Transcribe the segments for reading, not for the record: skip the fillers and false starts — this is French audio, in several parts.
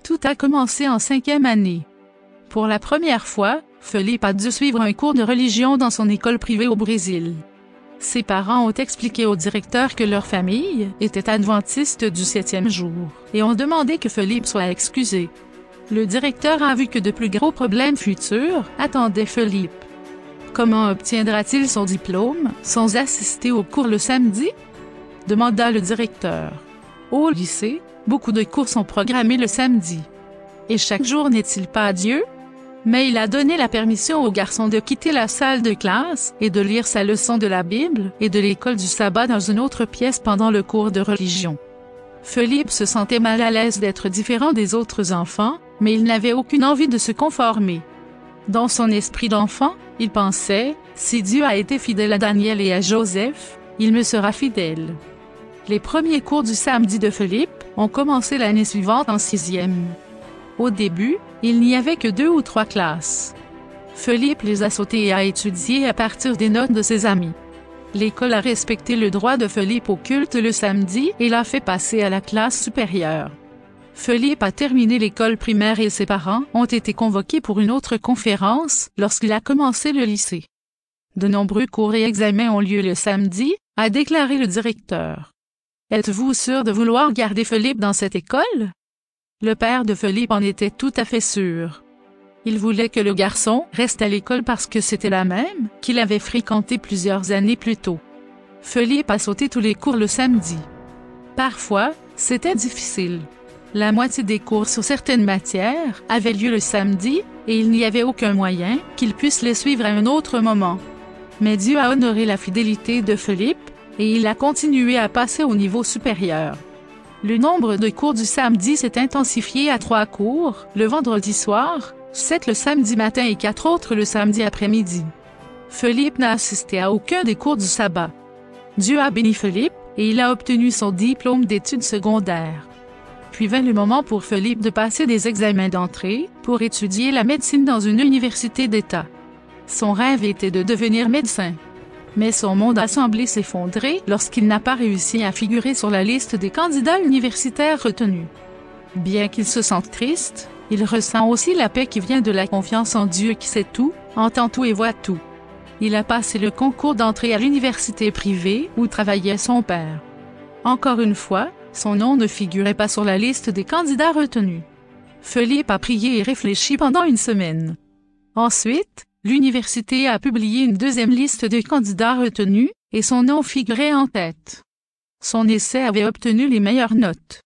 Tout a commencé en 5e année. Pour la première fois, Felipe a dû suivre un cours de religion dans son école privée au Brésil. Ses parents ont expliqué au directeur que leur famille était adventiste du 7e jour et ont demandé que Felipe soit excusé. Le directeur a vu que de plus gros problèmes futurs attendaient Felipe. Comment obtiendra-t-il son diplôme sans assister au cours le samedi? Demanda le directeur. Au lycée, beaucoup de cours sont programmés le samedi. Et chaque jour n'est-il pas Dieu? Mais il a donné la permission aux garçons de quitter la salle de classe et de lire sa leçon de la Bible et de l'école du sabbat dans une autre pièce pendant le cours de religion. Felipe se sentait mal à l'aise d'être différent des autres enfants, mais il n'avait aucune envie de se conformer. Dans son esprit d'enfant, il pensait, si Dieu a été fidèle à Daniel et à Joseph, il me sera fidèle. Les premiers cours du samedi de Felipe ont commencé l'année suivante en 6e. Au début, il n'y avait que 2 ou 3 classes. Felipe les a sautées et a étudié à partir des notes de ses amis. L'école a respecté le droit de Felipe au culte le samedi et l'a fait passer à la classe supérieure. Felipe a terminé l'école primaire et ses parents ont été convoqués pour une autre conférence lorsqu'il a commencé le lycée. De nombreux cours et examens ont lieu le samedi, a déclaré le directeur. Êtes-vous sûr de vouloir garder Felipe dans cette école? Le père de Felipe en était tout à fait sûr. Il voulait que le garçon reste à l'école parce que c'était la même qu'il avait fréquentée plusieurs années plus tôt. Felipe a sauté tous les cours le samedi. Parfois, c'était difficile. La moitié des cours sur certaines matières avaient lieu le samedi, et il n'y avait aucun moyen qu'il puisse les suivre à un autre moment. Mais Dieu a honoré la fidélité de Felipe, et il a continué à passer au niveau supérieur. Le nombre de cours du samedi s'est intensifié à 3 cours, le vendredi soir, 7 le samedi matin et 4 autres le samedi après-midi. Felipe n'a assisté à aucun des cours du sabbat. Dieu a béni Felipe, et il a obtenu son diplôme d'études secondaires. Puis vint le moment pour Felipe de passer des examens d'entrée pour étudier la médecine dans une université d'État. Son rêve était de devenir médecin. Mais son monde a semblé s'effondrer lorsqu'il n'a pas réussi à figurer sur la liste des candidats universitaires retenus. Bien qu'il se sente triste, il ressent aussi la paix qui vient de la confiance en Dieu qui sait tout, entend tout et voit tout. Il a passé le concours d'entrée à l'université privée où travaillait son père. Encore une fois, son nom ne figurait pas sur la liste des candidats retenus. Felipe a prié et réfléchi pendant une semaine. Ensuite, l'université a publié une deuxième liste de candidats retenus, et son nom figurait en tête. Son essai avait obtenu les meilleures notes.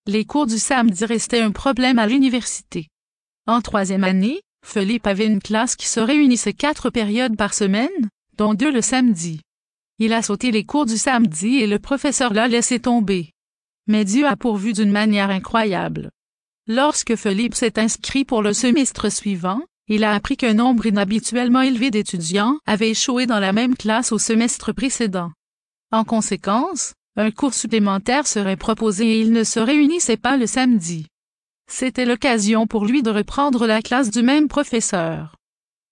Les cours du samedi restaient un problème à l'université. En 3e année, Felipe avait une classe qui se réunissait 4 périodes par semaine, dont 2 le samedi. Il a sauté les cours du samedi et le professeur l'a laissé tomber. Mais Dieu a pourvu d'une manière incroyable. Lorsque Felipe s'est inscrit pour le semestre suivant, il a appris qu'un nombre inhabituellement élevé d'étudiants avait échoué dans la même classe au semestre précédent. En conséquence, un cours supplémentaire serait proposé et il ne se réunissait pas le samedi. C'était l'occasion pour lui de reprendre la classe du même professeur.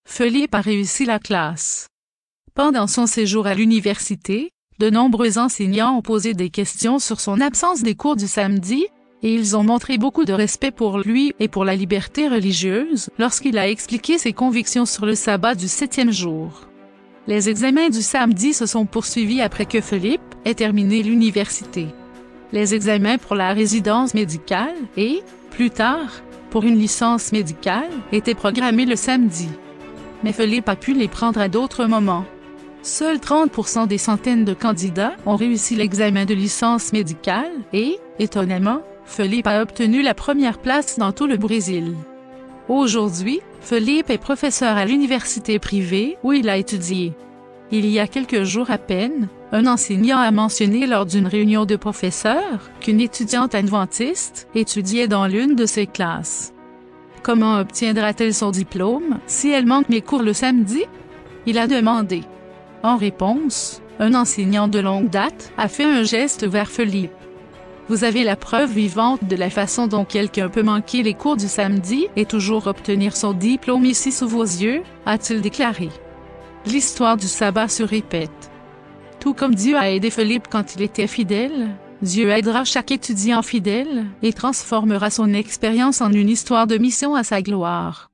Felipe a réussi la classe. Pendant son séjour à l'université, de nombreux enseignants ont posé des questions sur son absence des cours du samedi, et ils ont montré beaucoup de respect pour lui et pour la liberté religieuse lorsqu'il a expliqué ses convictions sur le sabbat du 7e jour. Les examens du samedi se sont poursuivis après que Felipe ait terminé l'université. Les examens pour la résidence médicale et, plus tard, pour une licence médicale étaient programmés le samedi. Mais Felipe a pu les prendre à d'autres moments. Seuls 30% des centaines de candidats ont réussi l'examen de licence médicale et, étonnamment, Felipe a obtenu la première place dans tout le Brésil. Aujourd'hui, Felipe est professeur à l'université privée où il a étudié. Il y a quelques jours à peine, un enseignant a mentionné lors d'une réunion de professeurs qu'une étudiante adventiste étudiait dans l'une de ses classes. Comment obtiendra-t-elle son diplôme si elle manque mes cours le samedi? Il a demandé. En réponse, un enseignant de longue date a fait un geste vers Felipe. Vous avez la preuve vivante de la façon dont quelqu'un peut manquer les cours du samedi et toujours obtenir son diplôme ici sous vos yeux, a-t-il déclaré. L'histoire du sabbat se répète. Tout comme Dieu a aidé Felipe quand il était fidèle, Dieu aidera chaque étudiant fidèle et transformera son expérience en une histoire de mission à sa gloire.